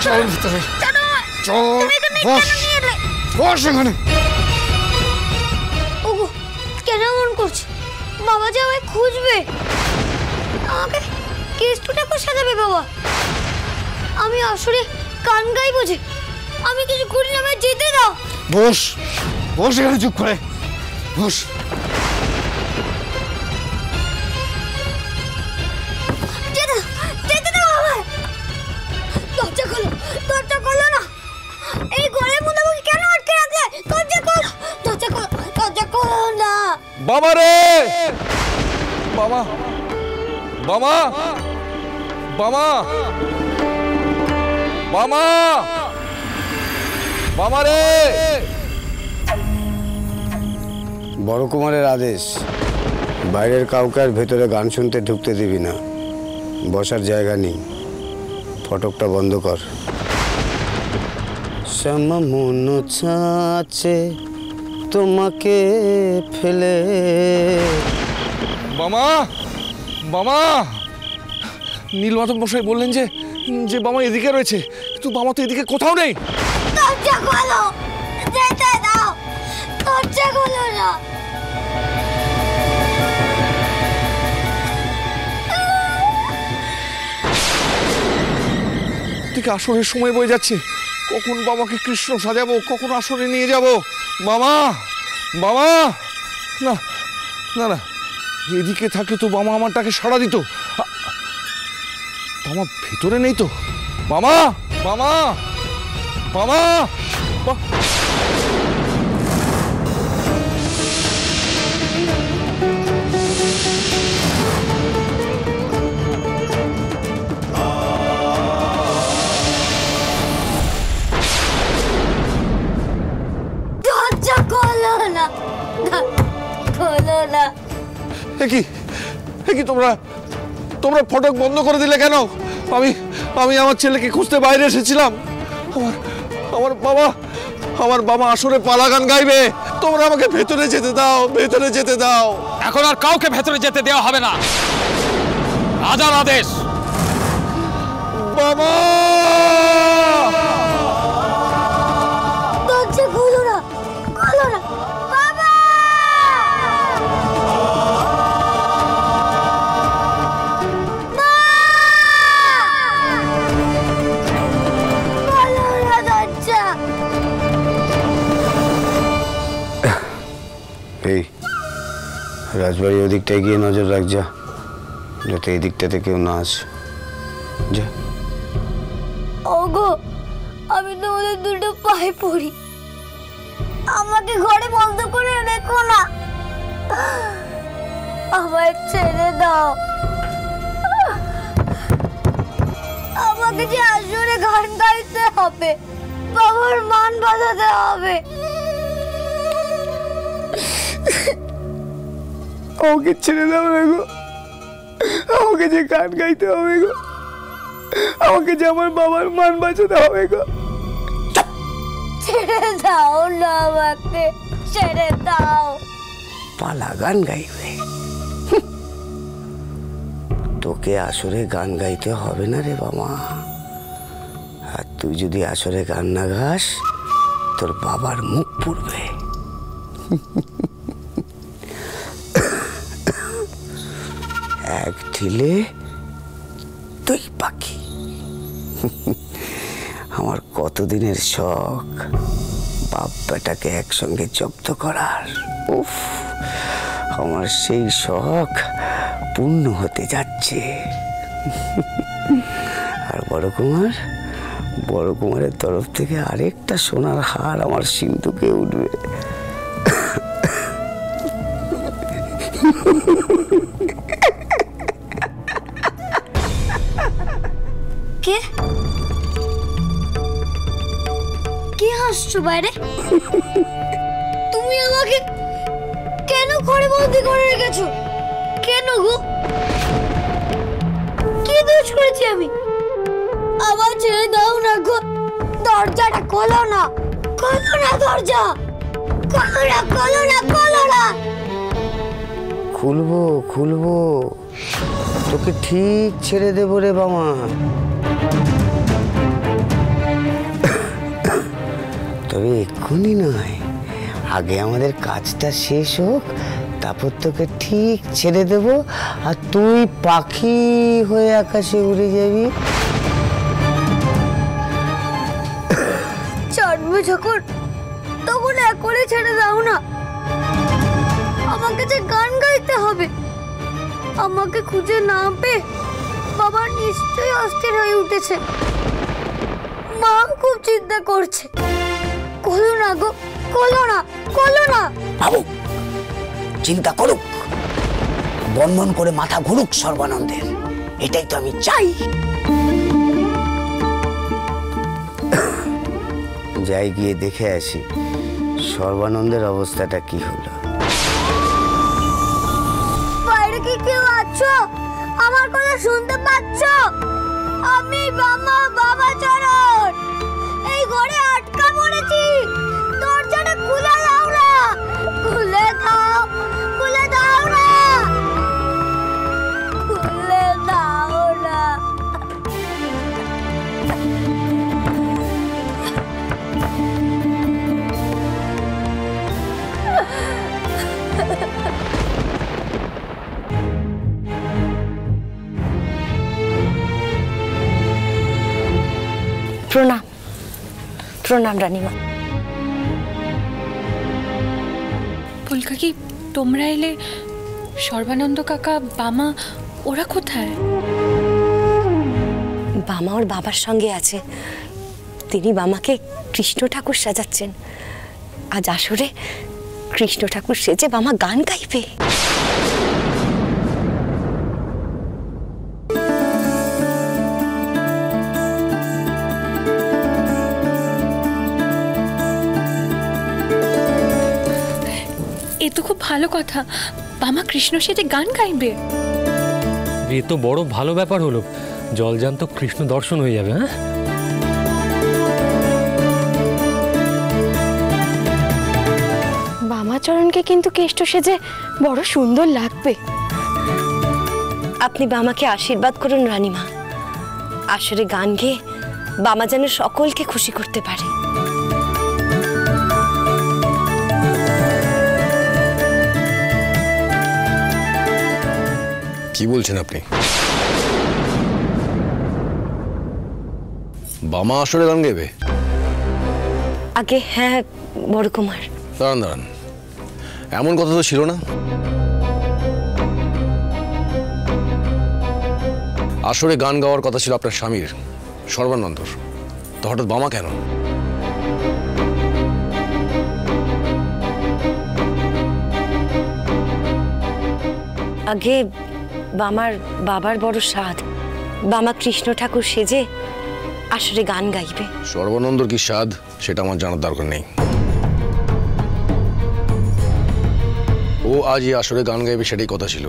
চল ভিতরে চল। বস বস এখানে। ওগো কেন মন করছে? বাবা যে আমায় খুঁজবে, আমাকে কেষ্টুটা করে সাজাবে বাবা। আমি আসলে গান গাইবো যে, আমি কিছু করি না, আমায় যেতে দাও। বস বস এখানে চুপ করে বস। যেতে দাও আমায়। দরজা খোলো, দরজা খোলো না। এই ঘরের মধ্যে আমাকে কেন আটকে রাখলে? দরজা খোলো, দরজা খোলো, দরজা খোলো না। বাবা রে, বাবা বাবা বাবা বাবা বাবা রে। বড় কুমারের আদেশ, বাইরের কাউকে আর ভেতরে গান শুনতে ঢুকতে দিবি না। বসার জায়গা নেই, ফটকটা বন্ধ কর। শ্যামা মন চাচ্ছে তোমাকে ফেলে। বাবা বাবা, নীলমাধব মশাই বললেন যে যে বাবা এদিকে রয়েছে, কিন্তু বাবা তো এদিকে কোথাও নেই। দরজা খোলো, যেতে দাও, দরজা খোলো না। ঠিক আসরের সময় বয়ে যাচ্ছে, কখন বাবাকে কৃষ্ণ সাজাবো, কখন আসরে নিয়ে যাব। বাবা বাবা, না না না, এদিকে থাকে তো বাবা আমার ডাকে সাড়া দিত। বাবা ভেতরে নেই তো? বাবা বাবা বাবা, দরজা খোলো না, খোলো না। কি তোমরা তোমরা ফটক বন্ধ করে দিলে কেন? আমি আমি আমার ছেলেকে খুঁজতে বাইরে এসেছিলাম। আমার বাবা আসরে পালা গান গাইবে। তোমরা আমাকে ভেতরে যেতে দাও, ভেতরে যেতে দাও। এখন আর কাউকে ভেতরে যেতে দেওয়া হবে না, রাজার আদেশ। বাবা, দরজা খোলো না, খোলো না বাবা। খোলো না দরজা। এই রাজবাড়ির ওদিকটায় গিয়ে নজর রাখ, যা, যাতে এই দিকটাতে কেউ না আসে। যা। ওগো আমি তোমাদের দুটো পায়ে পড়ি, আমাকে ঘরে বন্ধ করে রেখো না, আমায় ছেড়ে দাও। আমাকে যে আসরে গান গাইতে হবে, বাবার মান বাঁধাতে হবে। আমাকে ছেড়ে দাও না গো, আমাকে যে গান গাইতে হবে গো, আমাকে যে আমার বাবার মান বাঁচাতে হবে গো। ছেড়ে দাও না আমাকে, ছেড়ে দাও। পালা গান গাইবে? তোকে আসরে গান গাইতে হবে না রে বাবা। আর তুই যদি আসরে গান না গাস, তোর বাবার মুখ পুড়বে। এক ঢিলে তুই পাখি। আমার কতদিনের শখ বাপ বেটাকে একসঙ্গে জব্দ করার। উফ, আমার সেই শখ পূর্ণ হতে যাচ্ছে। আর বড় কুমারের তরফ থেকে আরেকটা সোনার হার আমার সিন্ধুকে উঠবে। কে কে হাসছো বাইরে? তুমি আমাকে কেন ঘরে বন্দি করে রেখেছো? কেন গো? কি দোষ করেছি আমি? আবার ছেড়ে দাও না গো, দরজাটা খোলো না, খোলো না দরজা, খোলো না, খোলো না, খোলো না। খুলবো, তোকে ঠিক ছেড়ে দেবো রে বাবা। এক্ষুনি নয়, আগে আমাদের কাজটা শেষ হোক, তারপর তোকে ঠিক ছেড়ে দেব, আর তুই পাখি হয়ে আকাশে উড়ে যাবি। ছাড়বে যখন তখন এক করে ছেড়ে দাও না। আমাকে যে গান গাইতে হবে, আমাকে খুঁজে না পেয়ে বাবা নিশ্চয়ই অস্থির হয়ে উঠেছে। মা খুব চিন্তা করছে। কলো না গো, কলো না, কলো না। বাবু চিন্তা করুক, বনবন করে মাথা ঘুরুক সর্বানন্দের, এটাই তো আমি চাই। যাই গিয়ে দেখে আসি সর্বানন্দের অবস্থাটা কি হলো। বাইরে কি কেউ আছো? আমার কথা শুনতে পাচ্ছ? আমি বাবা চরণ এই ঘরে আটকা পড়েছি। দরজাটা খুলে দাও না, খুলে দাও, খুলে দাও না, খুলে দাও না। প্রণাম, প্রণাম রানীমা। ফুলকাকি, তোমরা এলে, সর্বানন্দ কাকা, বামা ওরা কোথায়? বামা ওর বাবার সঙ্গে আছে। তিনি বামাকে কৃষ্ণ ঠাকুর সাজাচ্ছেন। আজ আসরে কৃষ্ণ ঠাকুর সেজে বামা গান গাইবে। এ তো খুব ভালো কথা, বামা কৃষ্ণ সেজে গান গাইবে। এ তো বড় ভালো ব্যাপার হলো, জলজান্ত কৃষ্ণ দর্শন হয়ে যাবে। হ্যাঁ, বামাচরণকে কিন্তু কেষ্ট সেজে বড় সুন্দর লাগবে। আপনি বামাকে আশীর্বাদ করুন রানীমা। আসরে গান গেয়ে বামা যেন সকলকে খুশি করতে পারে। কি বলছেন আপনি? বামা আসরে গান গাইবে? আগে হ্যাঁ বড় কুমার। দাঁড়ান দাঁড়ান, এমন কথা তো ছিল না। আসরে গান গাওয়ার কথা ছিল আপনার স্বামীর সর্বানন্দর, তো হঠাৎ বামা কেন? আগে বামার বাবার বড় সাধ, বামা কৃষ্ণ ঠাকুর সেজে আসরে গান গাইবে। সর্বানন্দর কি স্বাদ সেটা আমার জানার দরকার নেই। ও আজ এই আসরে গান গাইবে সেটাই কথা ছিল।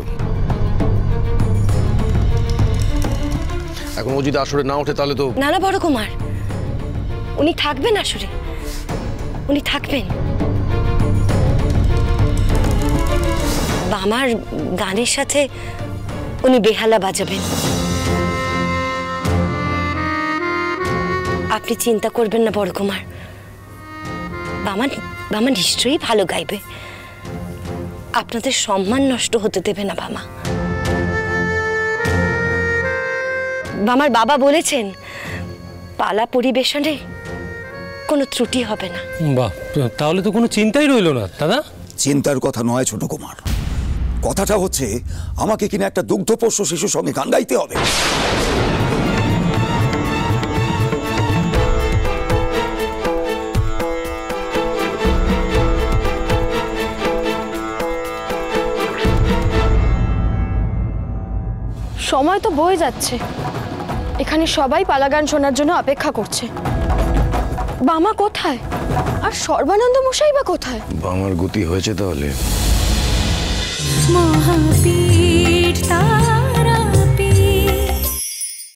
এখন ও যদি আসরে না ওঠে তাহলে তো। না না বড় কুমার, উনি থাকবেন আসরে, উনি থাকবেন। বামার গানের সাথে উনি বেহালা বাজাবেন। আপনি চিন্তা করবেন না বড় কুমার, বামা নিশ্চয়ই ভালো গাইবে। আপনাদের সম্মান নষ্ট হতে দেবে না বামা। বামার বাবা বলেছেন পালা পরিবেশনে কোনো ত্রুটি হবে না। বাহ, তাহলে তো কোনো চিন্তাই রইলো না দাদা। চিন্তার কথা নয় ছোট কুমার, কথাটা হচ্ছে আমাকে কিনা একটা দুগ্ধপোষ্য শিশুর সঙ্গে গান গাইতে হবে। সময় তো বয়ে যাচ্ছে, এখানে সবাই পালা গান শোনার জন্য অপেক্ষা করছে। বামা কোথায় আর সর্বানন্দ মশাই বা কোথায়? বামার গতি হয়েছে তাহলে। মহাবীর